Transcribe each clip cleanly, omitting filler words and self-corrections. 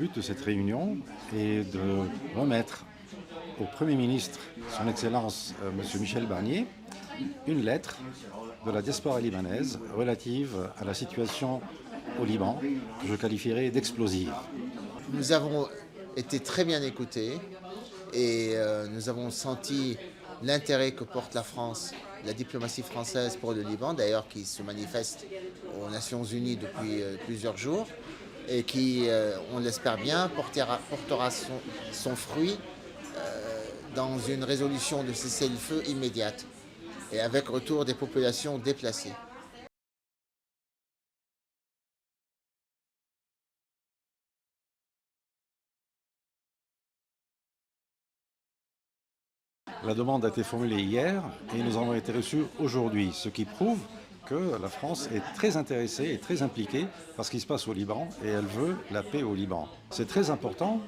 but de cette réunion est de remettre au Premier ministre, son Excellence M. Michel Barnier, une lettre de la diaspora libanaise relative à la situation au Liban, que je qualifierais d'explosive. Nous avons été très bien écoutés et nous avons senti l'intérêt que porte la France, la diplomatie française pour le Liban, d'ailleurs qui se manifeste aux Nations Unies depuis plusieurs jours et qui, on l'espère bien, portera son fruit dans une résolution de cessez-le-feu immédiate et avec retour des populations déplacées. La demande a été formulée hier et nous avons été reçus aujourd'hui, ce qui prouve que la France est très intéressée et très impliquée par ce qui se passe au Liban et elle veut la paix au Liban. C'est très important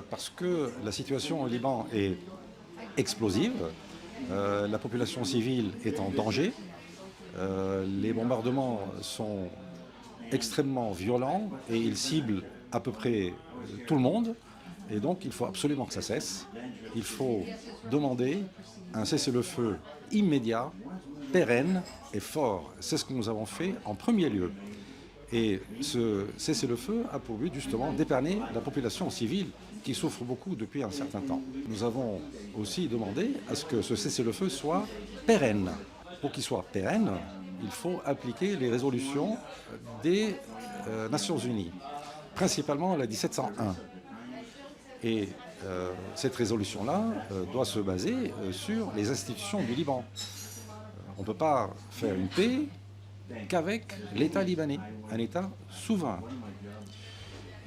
parce que la situation au Liban est explosive, la population civile est en danger, les bombardements sont extrêmement violents et ils ciblent à peu près tout le monde. Et donc il faut absolument que ça cesse. Il faut demander un cessez-le-feu immédiat, pérenne et fort. C'est ce que nous avons fait en premier lieu. Et ce cessez-le-feu a pour but justement d'épargner la population civile qui souffre beaucoup depuis un certain temps. Nous avons aussi demandé à ce que ce cessez-le-feu soit pérenne. Pour qu'il soit pérenne, il faut appliquer les résolutions des Nations Unies, principalement la 1701. Et cette résolution-là doit se baser sur les institutions du Liban. On ne peut pas faire une paix qu'avec l'État libanais, un État souverain.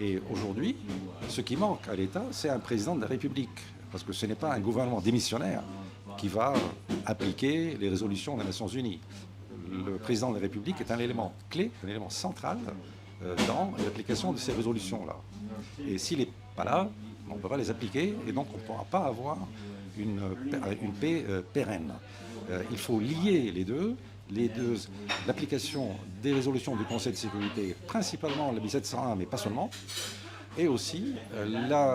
Et aujourd'hui, ce qui manque à l'État, c'est un président de la République, parce que ce n'est pas un gouvernement démissionnaire qui va appliquer les résolutions des Nations Unies. Le président de la République est un élément clé, un élément central dans l'application de ces résolutions-là. Et s'il n'est pas là, on ne peut pas les appliquer et donc on ne pourra pas avoir une paix pérenne. Il faut lier les deux, l'application des résolutions du Conseil de sécurité, principalement la 1701, mais pas seulement, et aussi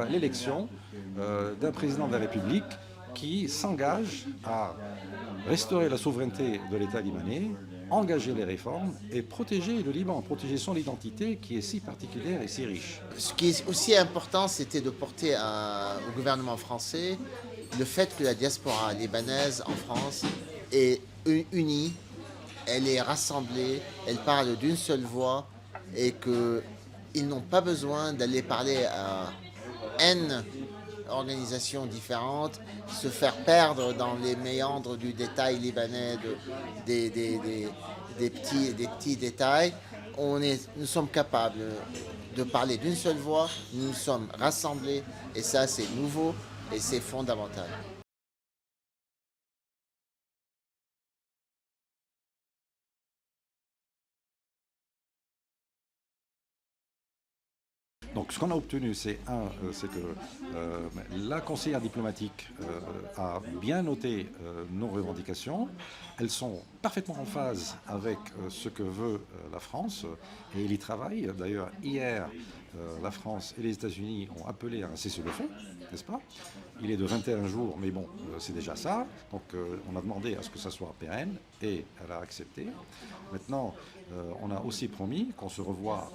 l'élection d'un président de la République qui s'engage à restaurer la souveraineté de l'État libanais, engager les réformes et protéger le Liban, protéger son identité qui est si particulière et si riche. Ce qui est aussi important, c'était de porter au gouvernement français le fait que la diaspora libanaise en France est unie, elle est rassemblée, elle parle d'une seule voix et qu'ils n'ont pas besoin d'aller parler à N organisations différentes, se faire perdre dans les méandres du détail libanais, des petits détails. Nous sommes capables de parler d'une seule voix, nous sommes rassemblés et ça c'est nouveau et c'est fondamental. Donc ce qu'on a obtenu, c'est que la conseillère diplomatique a bien noté nos revendications. Elles sont parfaitement en phase avec ce que veut la France et elle y travaille. D'ailleurs, hier, la France et les États-Unis ont appelé à un cessez-le-feu, n'est-ce pas? Il est de 21 jours, mais bon, c'est déjà ça. Donc on a demandé à ce que ça soit pérenne et elle a accepté. Maintenant, on a aussi promis qu'on se revoit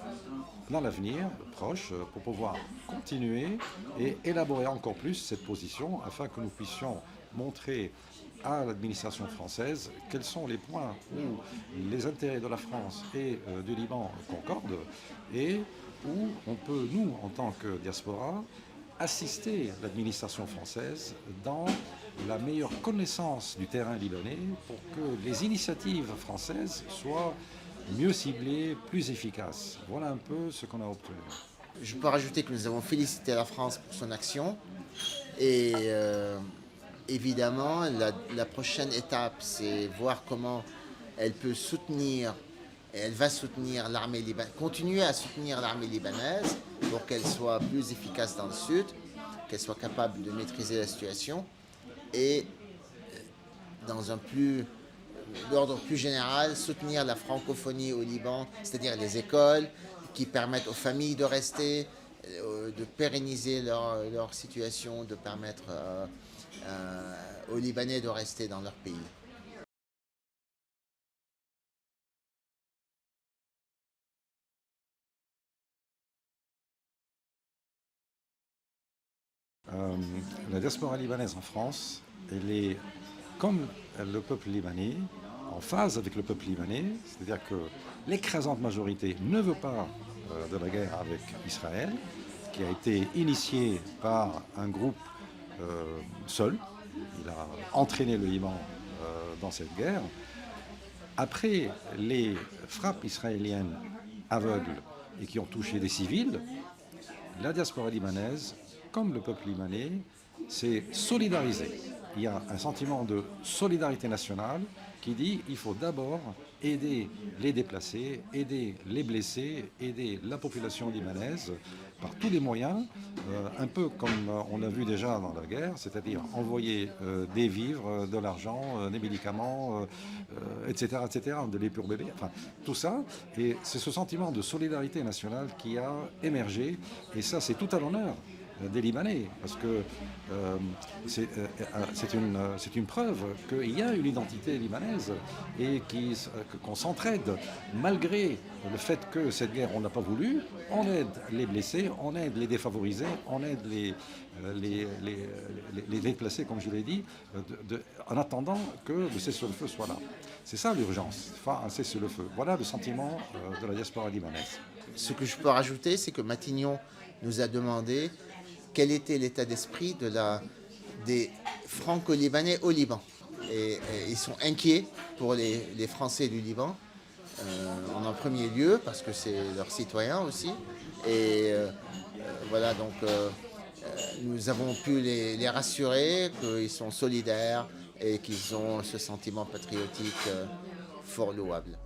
dans l'avenir proche pour pouvoir continuer et élaborer encore plus cette position afin que nous puissions montrer à l'administration française quels sont les points où les intérêts de la France et du Liban concordent et où on peut, nous, en tant que diaspora, assister l'administration française dans la meilleure connaissance du terrain libanais pour que les initiatives françaises soient mieux ciblées, plus efficaces. Voilà un peu ce qu'on a obtenu. Je peux rajouter que nous avons félicité la France pour son action et évidemment la prochaine étape c'est voir comment elle peut soutenir et elle va soutenir l'armée libanaise, continuer à soutenir l'armée libanaise pour qu'elle soit plus efficace dans le sud, qu'elle soit capable de maîtriser la situation et dans un d'ordre plus général, soutenir la francophonie au Liban, c'est-à-dire les écoles qui permettent aux familles de rester, de pérenniser leur situation, de permettre aux Libanais de rester dans leur pays. La diaspora libanaise en France, elle est comme le peuple libanais, en phase avec le peuple libanais, c'est-à-dire que l'écrasante majorité ne veut pas de la guerre avec Israël, qui a été initiée par un groupe seul. Il a entraîné le Liban dans cette guerre. Après les frappes israéliennes aveugles et qui ont touché des civils, la diaspora libanaise, comme le peuple libanais, s'est solidarisée. Il y a un sentiment de solidarité nationale qui dit qu'il faut d'abord aider les déplacés, aider les blessés, aider la population libanaise par tous les moyens, un peu comme on l'a vu déjà dans la guerre, c'est-à-dire envoyer des vivres, de l'argent, des médicaments, etc., de lait pour bébé, enfin tout ça. Et c'est ce sentiment de solidarité nationale qui a émergé, et ça c'est tout à l'honneur des Libanais, parce que c'est une preuve qu'il y a une identité libanaise et qu'on s'entraide malgré le fait que cette guerre on n'a pas voulu. On aide les blessés, on aide les défavorisés, on aide les déplacés, comme je l'ai dit, en attendant que le cessez-le-feu soit là. C'est ça l'urgence, enfin un cessez-le-feu. Voilà le sentiment de la diaspora libanaise. Ce que je peux rajouter, c'est que Matignon nous a demandé quel était l'état d'esprit des Franco-Libanais au Liban. Et ils sont inquiets pour les Français du Liban, en premier lieu, parce que c'est leurs citoyens aussi. Et voilà, donc nous avons pu les rassurer qu'ils sont solidaires et qu'ils ont ce sentiment patriotique fort louable.